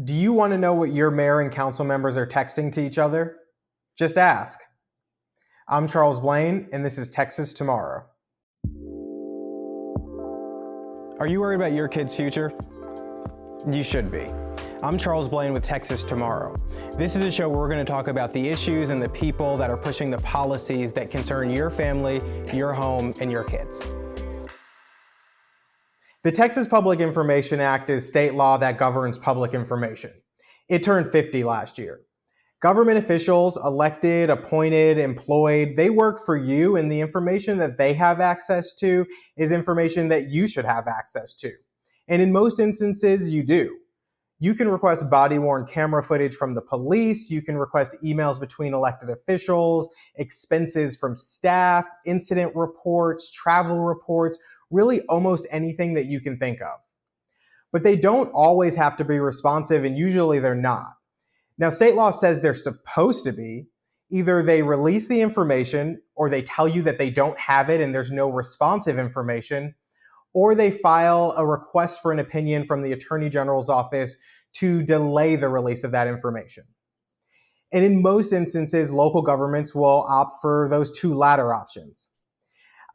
Do you want to know what your mayor and council members are texting to each other? Just ask. I'm Charles Blaine, and this is Texas Tomorrow. Are you worried about your kid's future? You should be. I'm Charles Blaine with Texas Tomorrow. This is a show where we're going to talk about the issues and the people that are pushing the policies that concern your family, your home, and your kids. The Texas Public Information Act is state law that governs public information. It turned 50 last year. Government officials, elected, appointed, employed, they work for you, and the information that they have access to is information that you should have access to. And in most instances, you do. You can request body-worn camera footage from the police, you can request emails between elected officials, expenses from staff, incident reports, travel reports, really almost anything that you can think of. But they don't always have to be responsive, and usually they're not. Now, state law says they're supposed to be. Either they release the information, or they tell you that they don't have it and there's no responsive information, or they file a request for an opinion from the Attorney General's office to delay the release of that information. And in most instances, local governments will opt for those two latter options.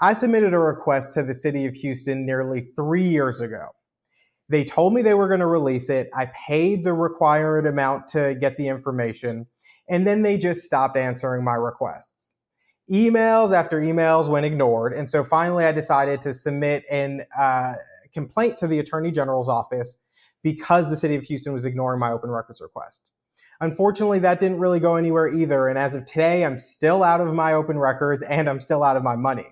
I submitted a request to the city of Houston nearly 3 years ago. They told me they were going to release it. I paid the required amount to get the information, and then they just stopped answering my requests. Emails after emails went ignored, and so finally I decided to submit a complaint to the Attorney General's office because the city of Houston was ignoring my open records request. Unfortunately, that didn't really go anywhere either, and as of today, I'm still out of my open records and I'm still out of my money.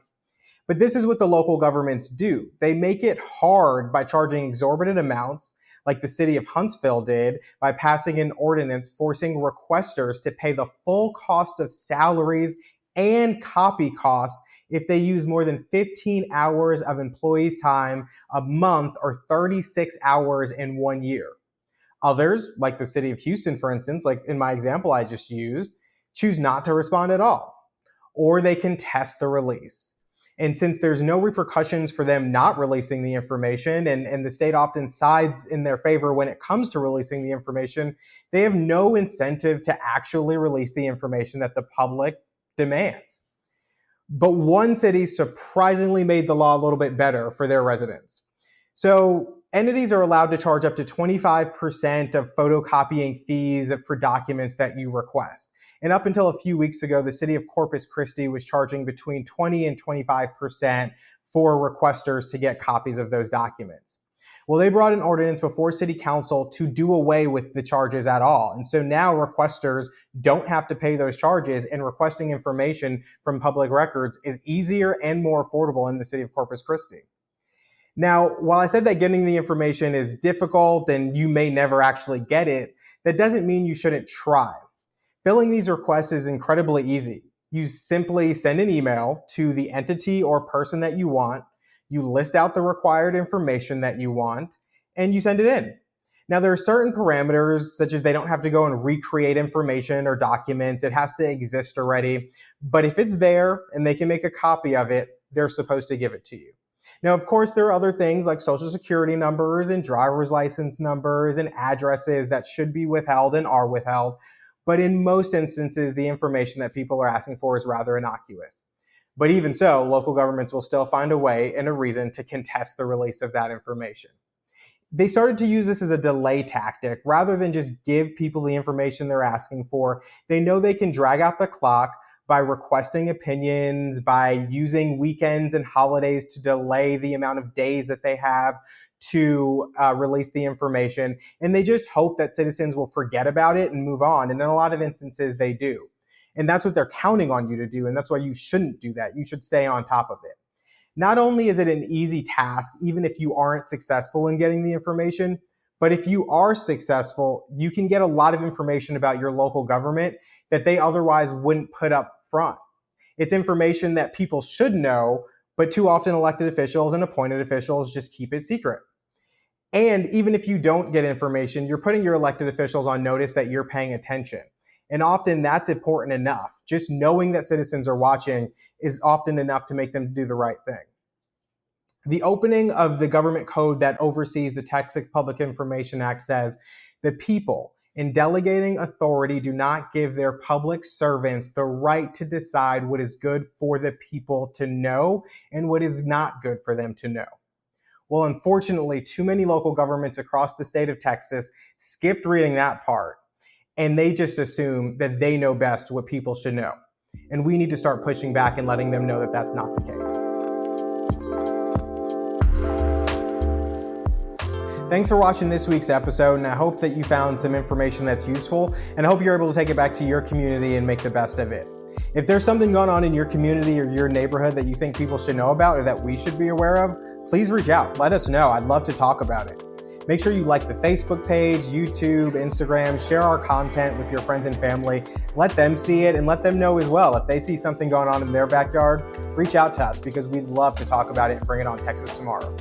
But this is what the local governments do. They make it hard by charging exorbitant amounts, like the city of Huntsville did, by passing an ordinance forcing requesters to pay the full cost of salaries and copy costs if they use more than 15 hours of employees' time a month or 36 hours in 1 year. Others, like the city of Houston, for instance, like in my example I just used, choose not to respond at all, or they contest the release. And since there's no repercussions for them not releasing the information, and the state often sides in their favor when it comes to releasing the information, they have no incentive to actually release the information that the public demands. But one city surprisingly made the law a little bit better for their residents. So entities are allowed to charge up to 25% of photocopying fees for documents that you request. And up until a few weeks ago, the city of Corpus Christi was charging between 20 and 25% for requesters to get copies of those documents. Well, they brought an ordinance before city council to do away with the charges at all. And so now requesters don't have to pay those charges, and requesting information from public records is easier and more affordable in the city of Corpus Christi. Now, while I said that getting the information is difficult and you may never actually get it, that doesn't mean you shouldn't try. Filling these requests is incredibly easy. You simply send an email to the entity or person that you want, you list out the required information that you want, and you send it in. Now, there are certain parameters, such as they don't have to go and recreate information or documents. It has to exist already. But if it's there and they can make a copy of it, they're supposed to give it to you. Now, of course, there are other things like social security numbers and driver's license numbers and addresses that should be withheld and are withheld. But in most instances, the information that people are asking for is rather innocuous. But even so, local governments will still find a way and a reason to contest the release of that information. They started to use this as a delay tactic rather than just give people the information they're asking for. They know they can drag out the clock by requesting opinions, by using weekends and holidays to delay the amount of days that they have to release the information. And they just hope that citizens will forget about it and move on. And in a lot of instances, they do. And that's what they're counting on you to do. And that's why you shouldn't do that. You should stay on top of it. Not only is it an easy task, even if you aren't successful in getting the information, but if you are successful, you can get a lot of information about your local government that they otherwise wouldn't put up front. It's information that people should know, but too often elected officials and appointed officials just keep it secret. And even if you don't get information, you're putting your elected officials on notice that you're paying attention. And often that's important enough. Just knowing that citizens are watching is often enough to make them do the right thing. The opening of the government code that oversees the Texas Public Information Act says The people, in delegating authority, do not give their public servants the right to decide what is good for the people to know and what is not good for them to know. Well, unfortunately, too many local governments across the state of Texas skipped reading that part, and they just assume that they know best what people should know. And we need to start pushing back and letting them know that that's not the case. Thanks for watching this week's episode, and I hope that you found some information that's useful, and I hope you're able to take it back to your community and make the best of it. If there's something going on in your community or your neighborhood that you think people should know about or that we should be aware of, please reach out. Let us know. I'd love to talk about it. Make sure you like the Facebook page, YouTube, Instagram, share our content with your friends and family. Let them see it and let them know as well. If they see something going on in their backyard, reach out to us because we'd love to talk about it and bring it on Texas Tomorrow.